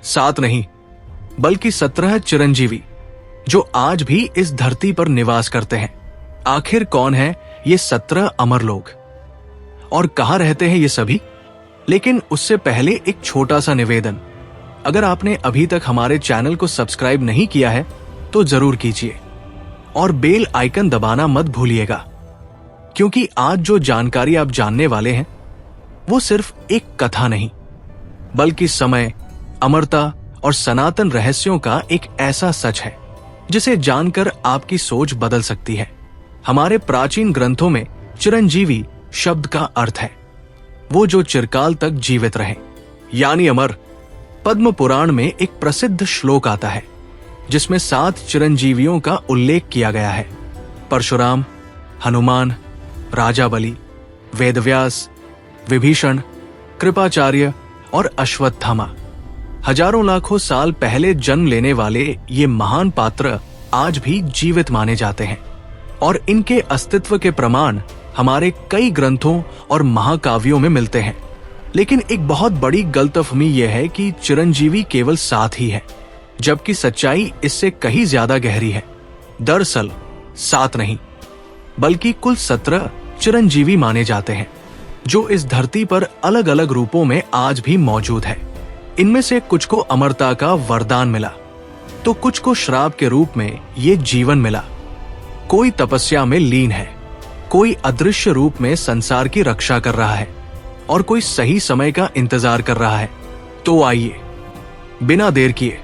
7 नहीं बल्कि 17 चिरंजीवी जो आज भी इस धरती पर निवास करते हैं। आखिर कौन है ये 17 अमर लोग और कहाँ रहते हैं ये सभी? लेकिन उससे पहले एक छोटा सा निवेदन, अगर आपने अभी तक हमारे चैनल को सब्सक्राइब नहीं किया है तो जरूर कीजिए और बेल आइकन दबाना मत भूलिएगा, क्योंकि आज जो जानकारी आप जानने वाले हैं वो सिर्फ एक कथा नहीं बल्कि समय, अमरता और सनातन रहस्यों का एक ऐसा सच है जिसे जानकर आपकी सोच बदल सकती है। हमारे प्राचीन ग्रंथों में चिरंजीवी शब्द का अर्थ है वो जो चिरकाल तक जीवित रहे, यानी अमर। पद्म पुराण में एक प्रसिद्ध श्लोक आता है जिसमें 7 चिरंजीवियों का उल्लेख किया गया है। परशुराम, हनुमान, राजा बलि, वेदव्यास, विभीषण, कृपाचार्य और अश्वत्थामा। हजारों लाखों साल पहले जन्म लेने वाले ये महान पात्र आज भी जीवित माने जाते हैं और इनके अस्तित्व के प्रमाण हमारे कई ग्रंथों और महाकाव्यों में मिलते हैं। लेकिन एक बहुत बड़ी गलतफहमी यह है कि चिरंजीवी केवल 7 ही है, जबकि सच्चाई इससे कहीं ज्यादा गहरी है। दरअसल 7 नहीं बल्कि कुल 17 चिरंजीवी माने जाते हैं जो इस धरती पर अलग अलग रूपों में आज भी मौजूद है। इनमें से कुछ को अमरता का वरदान मिला तो कुछ को श्राप के रूप में ये जीवन मिला। कोई तपस्या में लीन है, कोई अदृश्य रूप में संसार की रक्षा कर रहा है और कोई सही समय का इंतजार कर रहा है। तो आइए बिना देर किए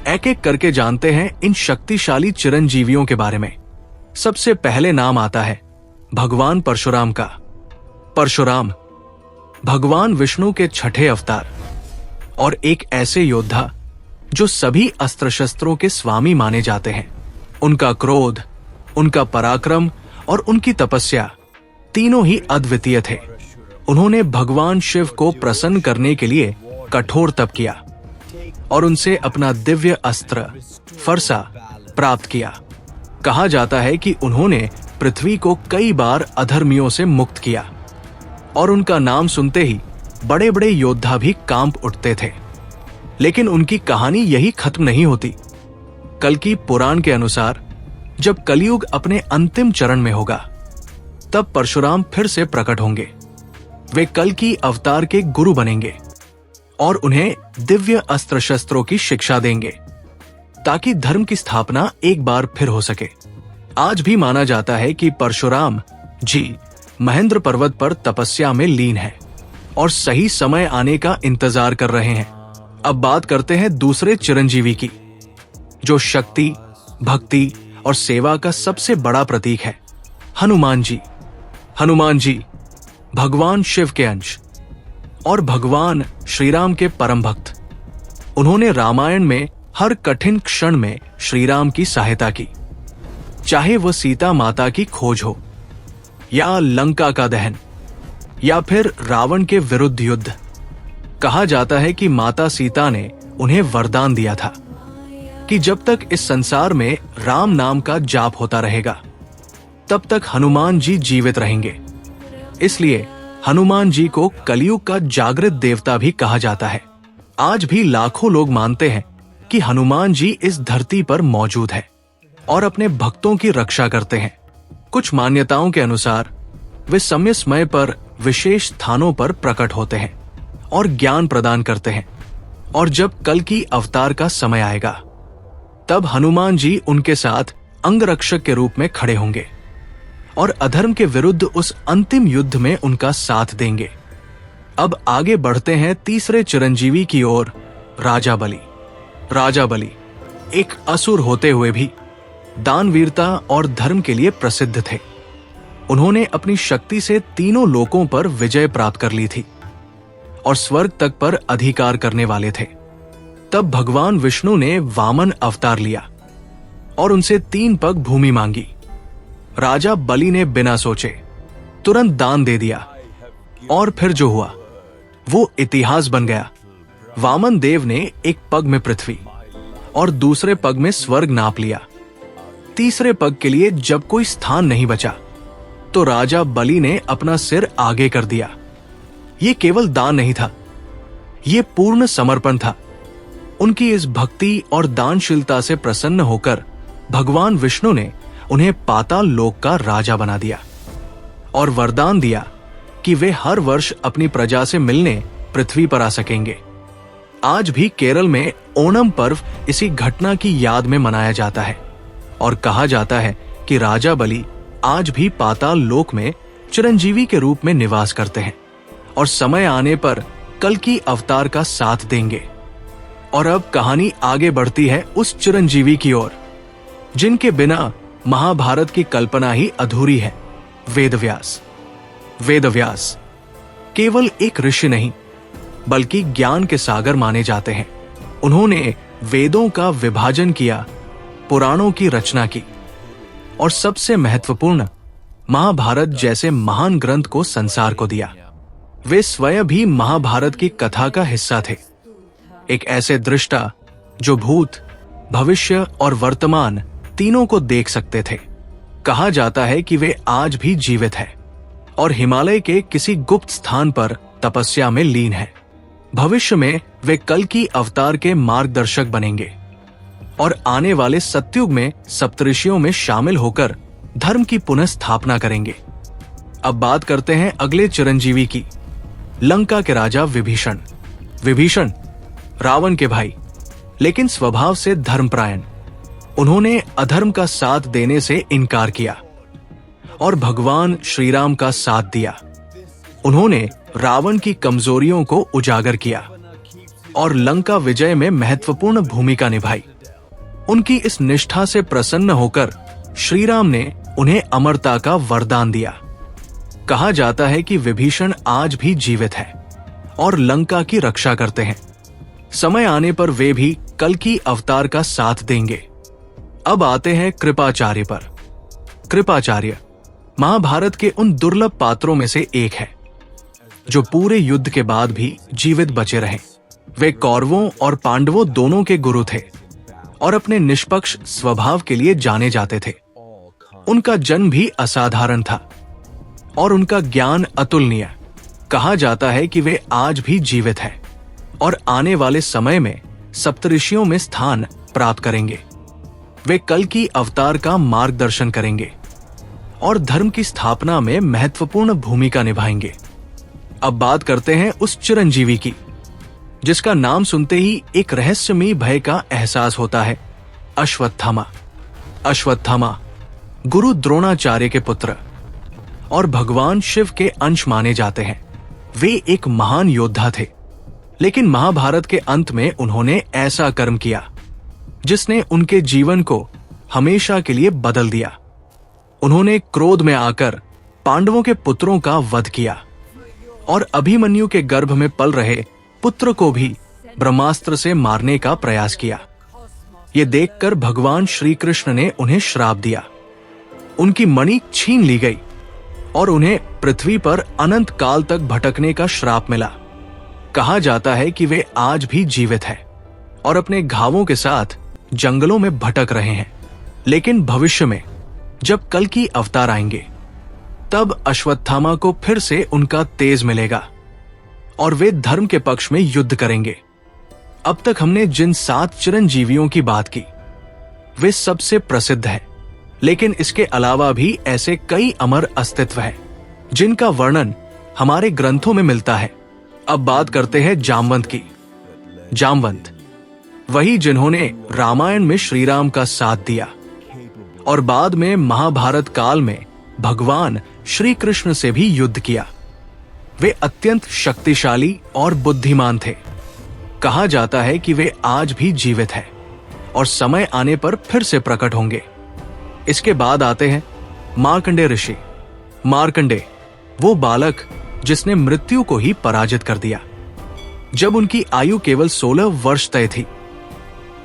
एक एक करके जानते हैं इन शक्तिशाली चिरंजीवियों के बारे में। सबसे पहले नाम आता है भगवान परशुराम का। परशुराम भगवान विष्णु के 6ठे अवतार और एक ऐसे योद्धा जो सभी अस्त्र शस्त्रों के स्वामी माने जाते हैं। उनका क्रोध, उनका पराक्रम और उनकी तपस्या तीनों ही अद्वितीय थे। उन्होंने भगवान शिव को प्रसन्न करने के लिए कठोर तप किया और उनसे अपना दिव्य अस्त्र फरसा प्राप्त किया। कहा जाता है कि उन्होंने पृथ्वी को कई बार अधर्मियों से मुक्त किया और उनका नाम सुनते ही बड़े बड़े योद्धा भी कांप उठते थे। लेकिन उनकी कहानी यही खत्म नहीं होती। कल्कि पुराण के अनुसार जब कलयुग अपने अंतिम चरण में होगा तब परशुराम फिर से प्रकट होंगे। वे कल्कि अवतार के गुरु बनेंगे और उन्हें दिव्य अस्त्र शस्त्रों की शिक्षा देंगे ताकि धर्म की स्थापना एक बार फिर हो सके। आज भी माना जाता है कि परशुराम जी महेंद्र पर्वत पर तपस्या में लीन है और सही समय आने का इंतजार कर रहे हैं। अब बात करते हैं दूसरे चिरंजीवी की, जो शक्ति, भक्ति और सेवा का सबसे बड़ा प्रतीक है, हनुमान जी। हनुमान जी भगवान शिव के अंश और भगवान श्री राम के परम भक्त। उन्होंने रामायण में हर कठिन क्षण में श्री राम की सहायता की, चाहे वह सीता माता की खोज हो या लंका का दहन या फिर रावण के विरुद्ध युद्ध। कहा जाता है कि माता सीता ने उन्हें वरदान दिया था कि जब तक इस संसार में राम नाम का जाप होता रहेगा तब तक हनुमान जी जीवित रहेंगे। इसलिए हनुमान जी को कलयुग का जागृत देवता भी कहा जाता है। आज भी लाखों लोग मानते हैं कि हनुमान जी इस धरती पर मौजूद है और अपने भक्तों की रक्षा करते हैं। कुछ मान्यताओं के अनुसार वे समय समय पर विशेष स्थानों पर प्रकट होते हैं और ज्ञान प्रदान करते हैं, और जब कल्कि अवतार का समय आएगा तब हनुमान जी उनके साथ अंगरक्षक के रूप में खड़े होंगे और अधर्म के विरुद्ध उस अंतिम युद्ध में उनका साथ देंगे। अब आगे बढ़ते हैं तीसरे चिरंजीवी की ओर, राजा बलि। राजा बलि एक असुर होते हुए भी दानवीरता और धर्म के लिए प्रसिद्ध थे। उन्होंने अपनी शक्ति से तीनों लोकों पर विजय प्राप्त कर ली थी और स्वर्ग तक पर अधिकार करने वाले थे। तब भगवान विष्णु ने वामन अवतार लिया और उनसे 3 पग भूमि मांगी। राजा बलि ने बिना सोचे तुरंत दान दे दिया और फिर जो हुआ वो इतिहास बन गया। वामन देव ने एक पग में पृथ्वी और दूसरे पग में स्वर्ग नाप लिया। तीसरे पग के लिए जब कोई स्थान नहीं बचा तो राजा बलि ने अपना सिर आगे कर दिया। ये केवल दान नहीं था, ये पूर्ण समर्पण था। उनकी इस भक्ति और दानशीलता से प्रसन्न होकर भगवान विष्णु ने उन्हें पाताल लोक का राजा बना दिया और वरदान दिया कि वे हर वर्ष अपनी प्रजा से मिलने पृथ्वी पर आ सकेंगे। आज भी केरल में ओणम पर्व इसी घटना की याद में मनाया जाता है और कहा जाता है कि राजा बलि आज भी पाताल लोक में चिरंजीवी के रूप में निवास करते हैं और समय आने पर कल्कि अवतार का साथ देंगे। और अब कहानी आगे बढ़ती है उस चिरंजीवी की ओर जिनके बिना महाभारत की कल्पना ही अधूरी है, वेदव्यास। वेदव्यास केवल एक ऋषि नहीं बल्कि ज्ञान के सागर माने जाते हैं। उन्होंने वेदों का विभाजन किया, पुराणों की रचना की और सबसे महत्वपूर्ण महाभारत जैसे महान ग्रंथ को संसार को दिया। वे स्वयं भी महाभारत की कथा का हिस्सा थे, एक ऐसे दृष्टा जो भूत, भविष्य और वर्तमान तीनों को देख सकते थे। कहा जाता है कि वे आज भी जीवित हैं और हिमालय के किसी गुप्त स्थान पर तपस्या में लीन हैं। भविष्य में वे कल्कि अवतार के मार्गदर्शक बनेंगे और आने वाले सतयुग में सप्तऋषियों में शामिल होकर धर्म की पुनः स्थापना करेंगे। अब बात करते हैं अगले चिरंजीवी की, लंका के राजा विभीषण। विभीषण रावण के भाई, लेकिन स्वभाव से धर्मपरायण। उन्होंने अधर्म का साथ देने से इनकार किया और भगवान श्री राम का साथ दिया। उन्होंने रावण की कमजोरियों को उजागर किया और लंका विजय में महत्वपूर्ण भूमिका निभाई। उनकी इस निष्ठा से प्रसन्न होकर श्री राम ने उन्हें अमरता का वरदान दिया। कहा जाता है कि विभीषण आज भी जीवित है और लंका की रक्षा करते हैं। समय आने पर वे भी कल्कि अवतार का साथ देंगे। अब आते हैं कृपाचार्य पर। कृपाचार्य महाभारत के उन दुर्लभ पात्रों में से एक है जो पूरे युद्ध के बाद भी जीवित बचे रहे। वे कौरवों और पांडवों दोनों के गुरु थे और अपने निष्पक्ष स्वभाव के लिए जाने जाते थे। उनका जन्म भी असाधारण था और उनका ज्ञान अतुलनीय। कहा जाता है कि वे आज भी जीवित हैं और आने वाले समय में सप्तऋषियों में स्थान प्राप्त करेंगे। वे कल्कि अवतार का मार्गदर्शन करेंगे और धर्म की स्थापना में महत्वपूर्ण भूमिका निभाएंगे। अब बात करते हैं उस चिरंजीवी की जिसका नाम सुनते ही एक रहस्यमयी भय का एहसास होता है, अश्वत्थामा। अश्वत्थामा गुरु द्रोणाचार्य के पुत्र और भगवान शिव के अंश माने जाते हैं। वे एक महान योद्धा थे, लेकिन महाभारत के अंत में उन्होंने ऐसा कर्म किया जिसने उनके जीवन को हमेशा के लिए बदल दिया। उन्होंने क्रोध में आकर पांडवों के पुत्रों का वध किया और अभिमन्यु के गर्भ में पल रहे पुत्र को भी ब्रह्मास्त्र से मारने का प्रयास किया। ये देखकर भगवान श्री कृष्ण ने उन्हें श्राप दिया। उनकी मणि छीन ली गई और उन्हें पृथ्वी पर अनंत काल तक भटकने का श्राप मिला। कहा जाता है कि वे आज भी जीवित हैं और अपने घावों के साथ जंगलों में भटक रहे हैं। लेकिन भविष्य में जब कल्कि अवतार आएंगे तब अश्वत्थामा को फिर से उनका तेज मिलेगा और वे धर्म के पक्ष में युद्ध करेंगे। अब तक हमने जिन 7 चिरंजीवियों की बात की वे सबसे प्रसिद्ध हैं, लेकिन इसके अलावा भी ऐसे कई अमर अस्तित्व हैं जिनका वर्णन हमारे ग्रंथों में मिलता है। अब बात करते हैं जामवंत की। जामवंत वही जिन्होंने रामायण में श्री राम का साथ दिया और बाद में महाभारत काल में भगवान श्री कृष्ण से भी युद्ध किया। वे अत्यंत शक्तिशाली और बुद्धिमान थे। कहा जाता है कि वे आज भी जीवित हैं और समय आने पर फिर से प्रकट होंगे। इसके बाद आते हैं मार्कंडे ऋषि। मार्कंडे वो बालक जिसने मृत्यु को ही पराजित कर दिया। जब उनकी आयु केवल 16 वर्ष तय थी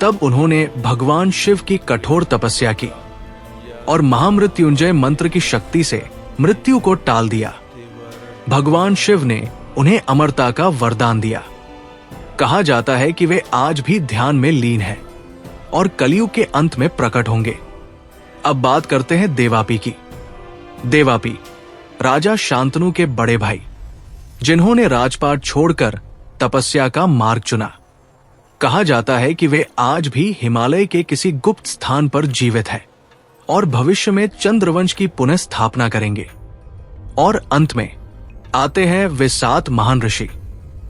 तब उन्होंने भगवान शिव की कठोर तपस्या की और महामृत्युंजय मंत्र की शक्ति से मृत्यु को टाल दिया। भगवान शिव ने उन्हें अमरता का वरदान दिया। कहा जाता है कि वे आज भी ध्यान में लीन हैं और कलयुग के अंत में प्रकट होंगे। अब बात करते हैं देवापी की। देवापी राजा शांतनु के बड़े भाई, जिन्होंने राजपाट छोड़कर तपस्या का मार्ग चुना। कहा जाता है कि वे आज भी हिमालय के किसी गुप्त स्थान पर जीवित हैं और भविष्य में चंद्रवंश की पुनः स्थापना करेंगे। और अंत में आते हैं वे 7 महान ऋषि,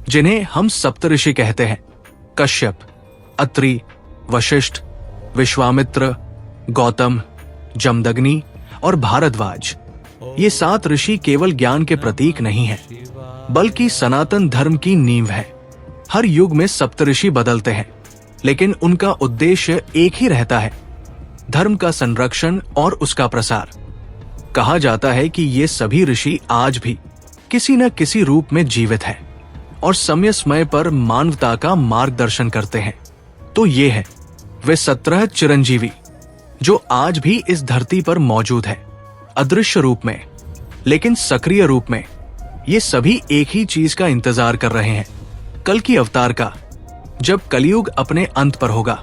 जिन्हें हम सप्तऋषि कहते हैं। कश्यप, अत्रि, वशिष्ठ, विश्वामित्र, गौतम, जमदग्नि और भारद्वाज। ये 7 ऋषि केवल ज्ञान के प्रतीक नहीं हैं, बल्कि सनातन धर्म की नींव है। हर युग में सप्तऋषि बदलते हैं, लेकिन उनका उद्देश्य एक ही रहता है, धर्म का संरक्षण और उसका प्रसार। कहा जाता है कि ये सभी ऋषि आज भी किसी न किसी रूप में जीवित हैं और समय समय पर मानवता का मार्गदर्शन करते हैं। तो ये है वे 17 चिरंजीवी जो आज भी इस धरती पर मौजूद है, अदृश्य रूप में लेकिन सक्रिय रूप में। ये सभी एक ही चीज का इंतजार कर रहे हैं, कल की अवतार का। जब कलयुग अपने अंत पर होगा,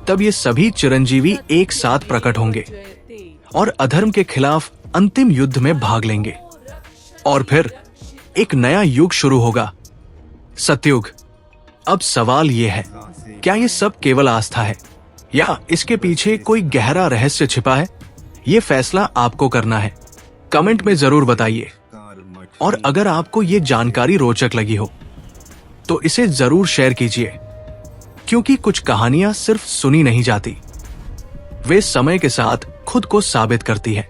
तब ये सभी चिरंजीवी एक साथ प्रकट होंगे और अधर्म के खिलाफ अंतिम युद्ध में भाग लेंगे। और फिर एक नया युग शुरू होगा, सतयुग। अब सवाल ये है, क्या ये सब केवल आस्था है या इसके पीछे कोई गहरा रहस्य छिपा है? ये फैसला आपको करना है। कमेंट में जरूर बताइए। और अगर आपको ये जानकारी रोचक लगी हो तो इसे जरूर शेयर कीजिए, क्योंकि कुछ कहानियां सिर्फ सुनी नहीं जाती, वे समय के साथ खुद को साबित करती है।